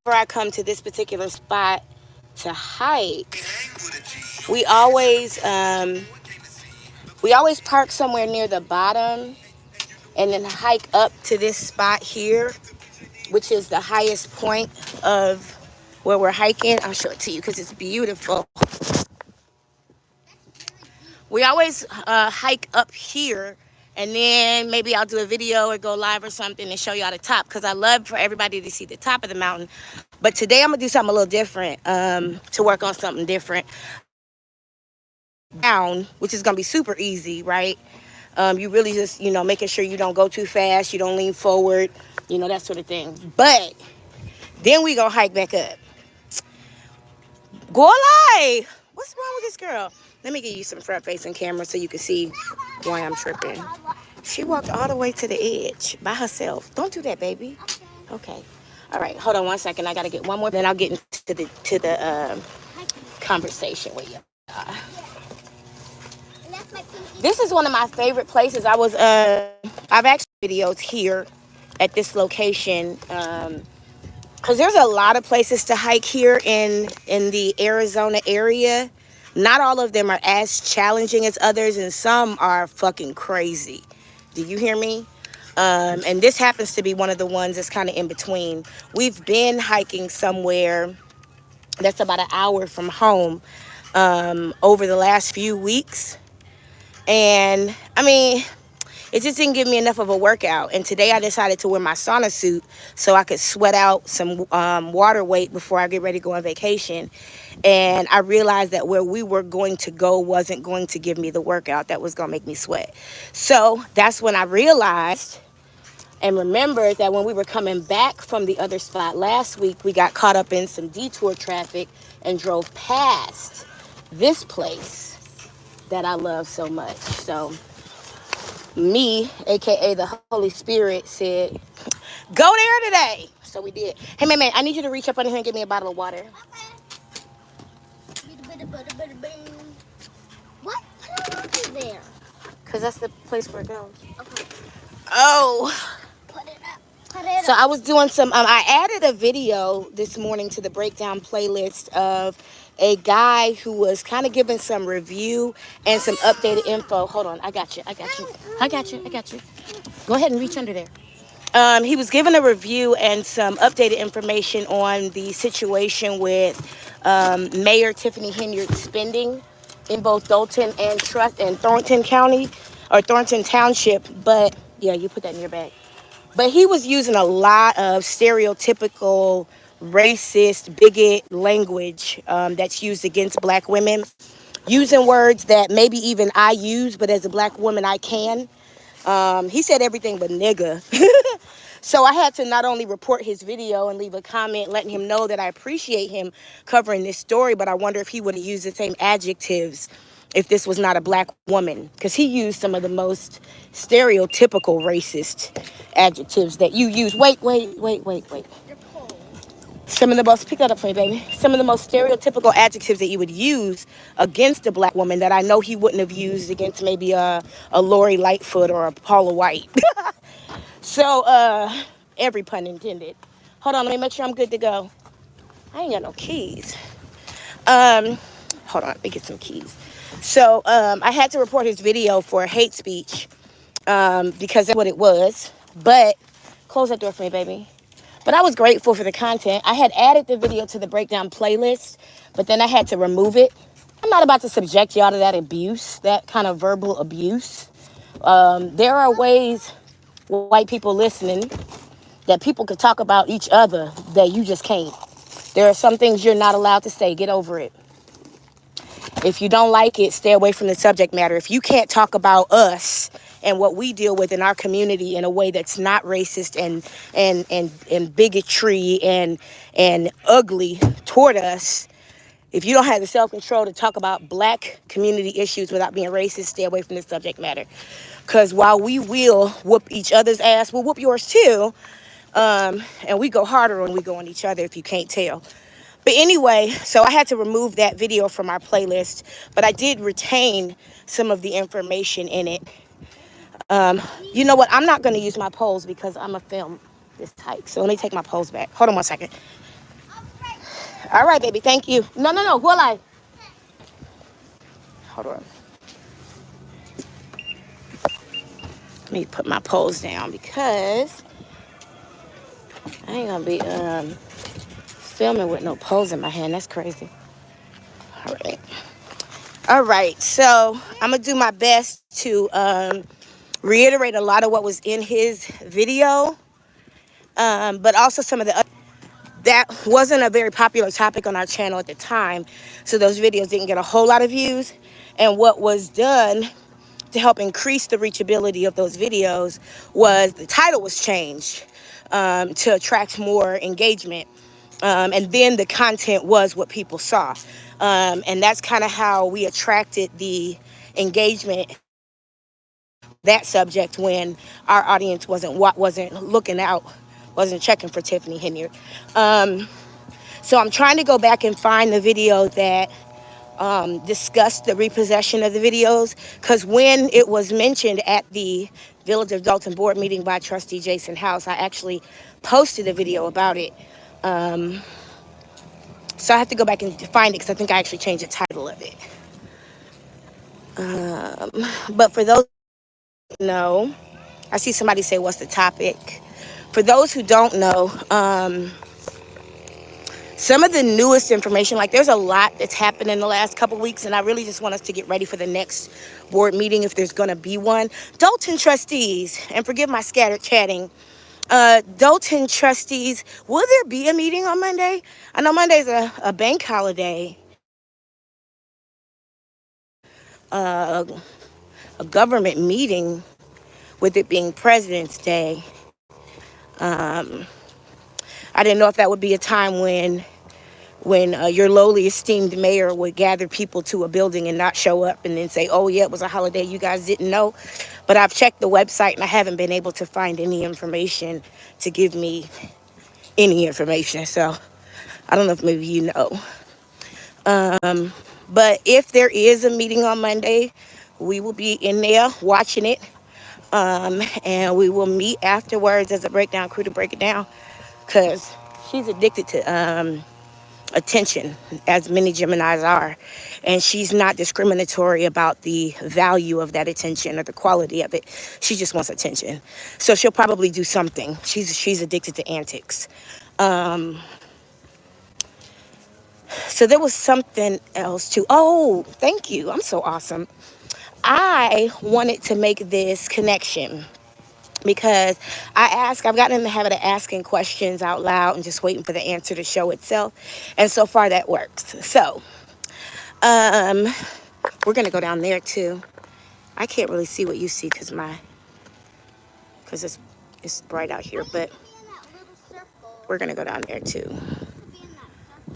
I come to this particular spot to hike, we always we always park somewhere near the bottom and then hike up to this spot here, which is the highest point of where we're hiking. I'll show it to you because it's beautiful. We always hike up here, and then maybe I'll do a video or go live or something and show y'all the top, because I love for everybody to see the top of the mountain. But today I'm gonna do something a little different, to work on something different. Down, which is gonna be super easy, right? You really just, making sure you don't go too fast, you don't lean forward, that sort of thing. But then we gonna hike back up. Go live. What's wrong with this girl? Let me give you some front facing camera so you can see why I'm tripping. She walked all the way to the edge by herself. Don't do that, baby. Okay. All right. Hold on one second. I gotta get one more. Then I'll get into the conversation with you. This is one of my favorite places. I've actually videos here at this location. Because there's a lot of places to hike here in the Arizona area. Not all of them are as challenging as others, and some are fucking crazy. Do you hear me? And this happens to be one of the ones that's kind of in between. We've been hiking somewhere that's about an hour from home over the last few weeks. And I mean, it just didn't give me enough of a workout. And today I decided to wear my sauna suit so I could sweat out some water weight before I get ready to go on vacation. And I realized that where we were going to go wasn't going to give me the workout that was going to make me sweat. So that's when I realized and remembered that when we were coming back from the other spot last week, we got caught up in some detour traffic and drove past this place that I love so much. So me, aka the Holy Spirit, said, go there today. So we did. Hey, man, I need you to reach up under here and get me a bottle of water. What? What is there? Because that's the place where it goes. Okay. Oh. Put it up. Put it So up. I was doing I added a video this morning to the breakdown playlist of a guy who was kind of giving some review and some updated info. Hold on. I got you. Go ahead and reach under there. He was giving a review and some updated information on the situation with Mayor Tiffany Henyard's spending in both Dalton and Thornton County, or Thornton Township. But yeah, you put that in your bag. But he was using a lot of stereotypical racist, bigot language that's used against black women, using words that maybe even I use, but as a black woman I can. He said everything but nigga. So I had to not only report his video and leave a comment letting him know that I appreciate him covering this story, but I wonder if he would have used the same adjectives if this was not a black woman, because he used some of the most stereotypical racist adjectives that you use. Wait. Some of the most, pick that up for me, baby. Some of the most stereotypical adjectives that you would use against a black woman that I know he wouldn't have used against maybe a Lori Lightfoot or a Paula White. So, every pun intended. Hold on, let me make sure I'm good to go. I ain't got no keys. Hold on, let me get some keys. So, I had to report his video for hate speech, because that's what it was. But, close that door for me, baby. But I was grateful for the content. I had added the video to the breakdown playlist, but then I had to remove it. I'm not about to subject y'all to that abuse, that kind of verbal abuse. There are ways, white people listening, that people could talk about each other that you just can't. There are some things you're not allowed to say. Get over it. If you don't like it, stay away from the subject matter. If you can't talk about us and what we deal with in our community in a way that's not racist and bigotry and ugly toward us, if you don't have the self-control to talk about black community issues without being racist, stay away from the subject matter. Because while we will whoop each other's ass, we'll whoop yours too. And we go harder when we go on each other, if you can't tell. But anyway, so I had to remove that video from our playlist, but I did retain some of the information in it. You know what? I'm not going to use my poles because I'm going to film this hike. So let me take my poles back. Hold on one second. All right, baby. Thank you. No, no, no. Will I? Hold on. Let me put my poles down because I ain't gonna be filming with no poles in my hand. That's crazy. All right. All right. So I'm gonna do my best to reiterate a lot of what was in his video, but also some of the other. That wasn't a very popular topic on our channel at the time, so those videos didn't get a whole lot of views. And what was done to help increase the reachability of those videos was the title was changed to attract more engagement. And then the content was what people saw. And that's kind of how we attracted the engagement that subject when our audience wasn't looking out, wasn't checking for Tiffany Henyard. So I'm trying to go back and find the video that discussed the repossession of the videos, because when it was mentioned at the Village of Dalton board meeting by Trustee Jason House, I actually posted a video about it. So I have to go back and find it because I think I actually changed the title of it. But for those who know, I see somebody say, what's the topic? For those who don't know, some of the newest information, like there's a lot that's happened in the last couple weeks, and I really just want us to get ready for the next board meeting if there's going to be one. Dalton trustees, and forgive my scattered chatting, Dalton trustees, will there be a meeting on Monday? I know Monday's a bank holiday, a government meeting, with it being President's Day. I didn't know if that would be a time when your lowly esteemed mayor would gather people to a building and not show up and then say, oh yeah, it was a holiday, you guys didn't know. But I've checked the website and I haven't been able to find any information to give me any information. So I don't know if maybe you know. But if there is a meeting on Monday, we will be in there watching it. And we will meet afterwards as a breakdown crew to break it down, because she's addicted to attention, as many Geminis are, and she's not discriminatory about the value of that attention or the quality of it. She just wants attention, so she'll probably do something. She's addicted to antics. So there was something else too. Oh, thank you. I'm so awesome. I wanted to make this connection because I've gotten in the habit of asking questions out loud and just waiting for the answer to show itself. And so far that works. So, we're going to go down there too. I can't really see what you see because it's bright out here, but we're going to go down there too.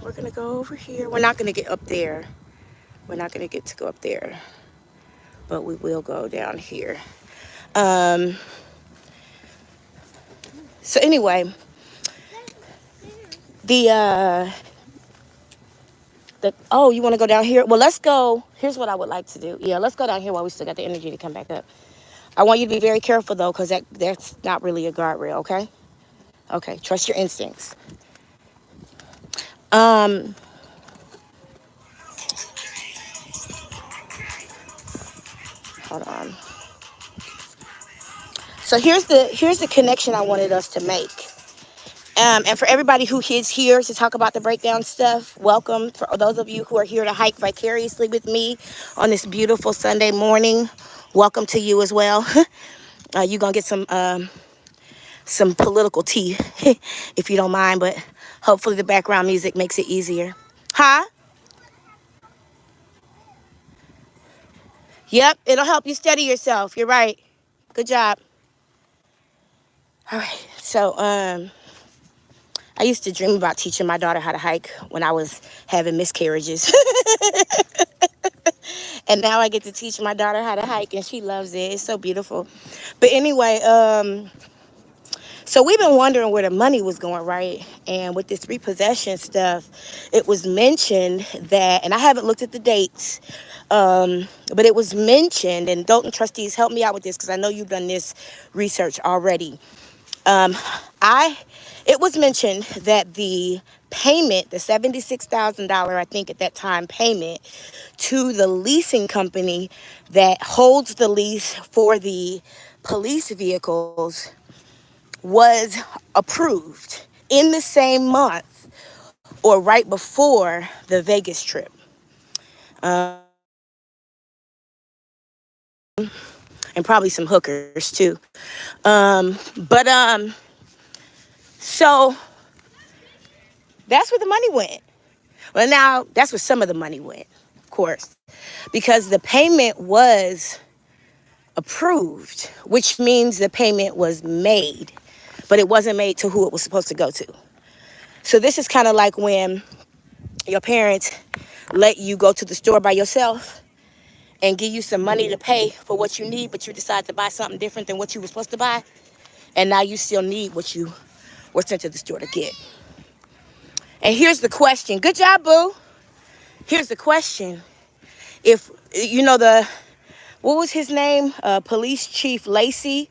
We're going to go over here. We're not going to get up there. We're not going to get to go up there, but we will go down here. So anyway, oh, you want to go down here? Well, let's go. Here's what I would like to do. Yeah, let's go down here while we still got the energy to come back up. I want you to be very careful though, because that's not really a guardrail, okay? Okay, trust your instincts. Hold on. So here's the connection I wanted us to make. And for everybody who is here to talk about the breakdown stuff, welcome. For those of you who are here to hike vicariously with me on this beautiful Sunday morning, welcome to you as well. You're going to get some political tea, if you don't mind, but hopefully the background music makes it easier. Huh? Yep, it'll help you steady yourself. You're right. Good job. All right, so I used to dream about teaching my daughter how to hike when I was having miscarriages. And now I get to teach my daughter how to hike, and she loves it. It's so beautiful. But anyway, so we've been wondering where the money was going, right? And with this repossession stuff, it was mentioned that, and I haven't looked at the dates, but it was mentioned, and Dalton trustees, help me out with this because I know you've done this research already. It was mentioned that the payment, the $76,000, I think at that time, payment to the leasing company that holds the lease for the police vehicles was approved in the same month or right before the Vegas trip. And probably some hookers too. But so that's where the money went. Well, now that's where some of the money went, of course, because the payment was approved, which means the payment was made, but it wasn't made to who it was supposed to go to. So this is kind of like when your parents let you go to the store by yourself and give you some money to pay for what you need, but you decide to buy something different than what you were supposed to buy, and now you still need what you were sent to the store to get. And here's the question. Good job, boo. Here's the question. If, you know, what was his name? Police Chief Lacey,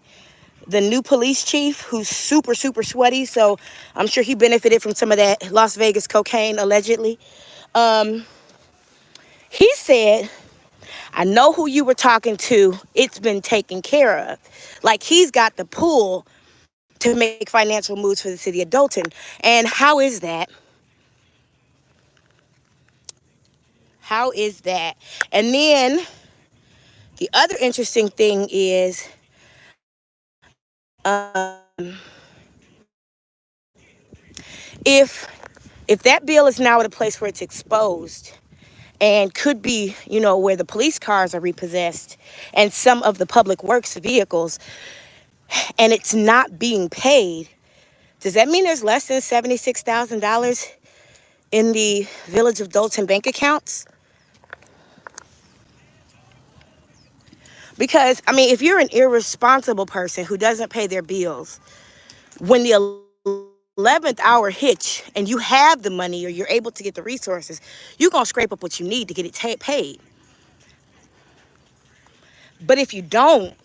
the new police chief, who's super, super sweaty. So I'm sure he benefited from some of that Las Vegas cocaine, allegedly. He said, I know who you were talking to. It's been taken care of. Like, he's got the pull to make financial moves for the city of Dalton. And how is that? How is that? And then the other interesting thing is, if that bill is now at a place where it's exposed and could be, you know, where the police cars are repossessed and some of the public works vehicles, and it's not being paid, does that mean there's less than $76,000 in the Village of Dalton bank accounts? Because, I mean, if you're an irresponsible person who doesn't pay their bills, when the 11th hour hits and you have the money or you're able to get the resources, you're going to scrape up what you need to get it paid. But if you don't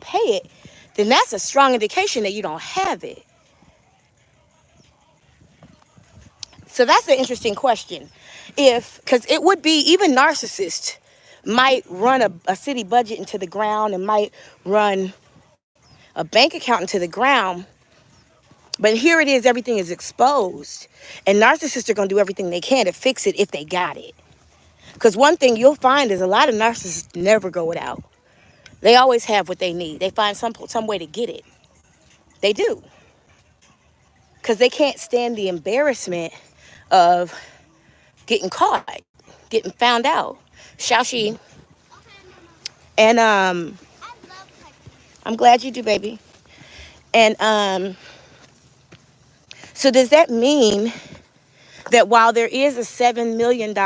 pay it, then that's a strong indication that you don't have it. So that's an interesting question. Because it would be, even narcissists might run a city budget into the ground and might run a bank account into the ground. But here it is, everything is exposed. And narcissists are going to do everything they can to fix it if they got it. Because one thing you'll find is a lot of narcissists never go without. They always have what they need. They find some way to get it. They do. Because they can't stand the embarrassment of getting caught, getting found out. Shall she? And I'm glad you do, baby. And so does that mean that while there is a $7 million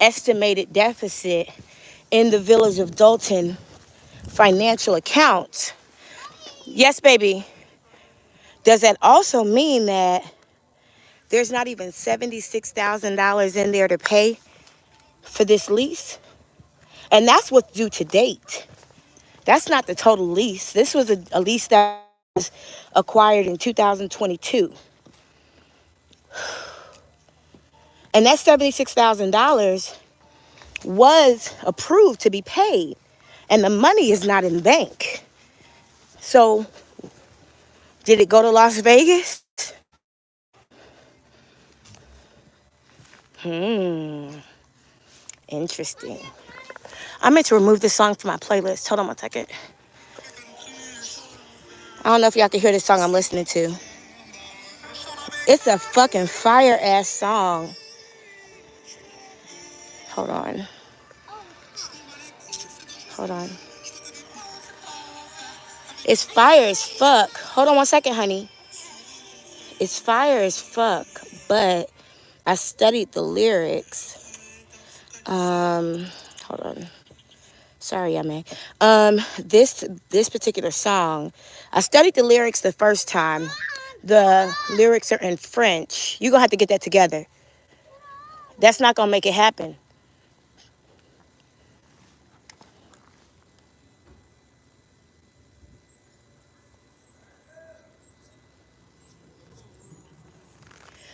estimated deficit in the Village of Dalton financial accounts, yes, baby, does that also mean that there's not even $76,000 in there to pay for this lease? And that's what's due to date. That's not the total lease. This was a lease that was acquired in 2022. And that $76,000 was approved to be paid. And the money is not in bank. So, did it go to Las Vegas? Interesting. I meant to remove this song from my playlist. Hold on one second. I don't know if y'all can hear this song I'm listening to. It's a fucking fire ass song. Hold on. Hold on. It's fire as fuck. Hold on one second, honey. It's fire as fuck, but I studied the lyrics. Hold on. Sorry, I may. This particular song, I studied the lyrics the first time. The lyrics are in French. You're gonna have to get that together. That's not gonna make it happen.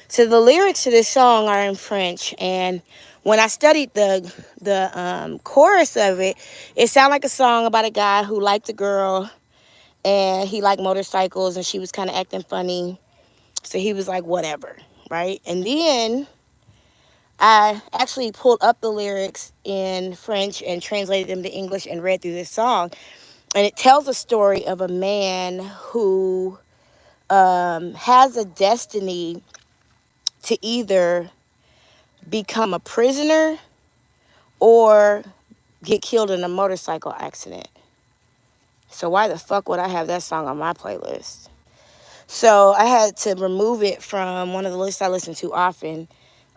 So the lyrics to this song are in French, and when I studied the chorus of it, it sounded like a song about a guy who liked a girl, and he liked motorcycles, and she was kind of acting funny. So he was like, whatever, right? And then I actually pulled up the lyrics in French and translated them to English and read through this song. And it tells a story of a man who has a destiny to either become a prisoner or get killed in a motorcycle accident. So why the fuck would I have that song on my playlist? So I had to remove it from one of the lists I listen to often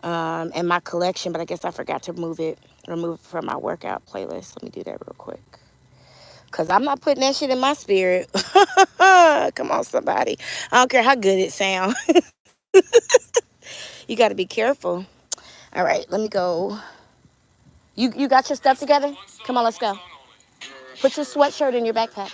in my collection, but I guess I forgot to remove it from my workout playlist. Let me do that real quick. Because I'm not putting that shit in my spirit. Come on, somebody. I don't care how good it sounds. You got to be careful. All right, let me go. You got your stuff together? Come on, let's go. Put your sweatshirt in your backpack.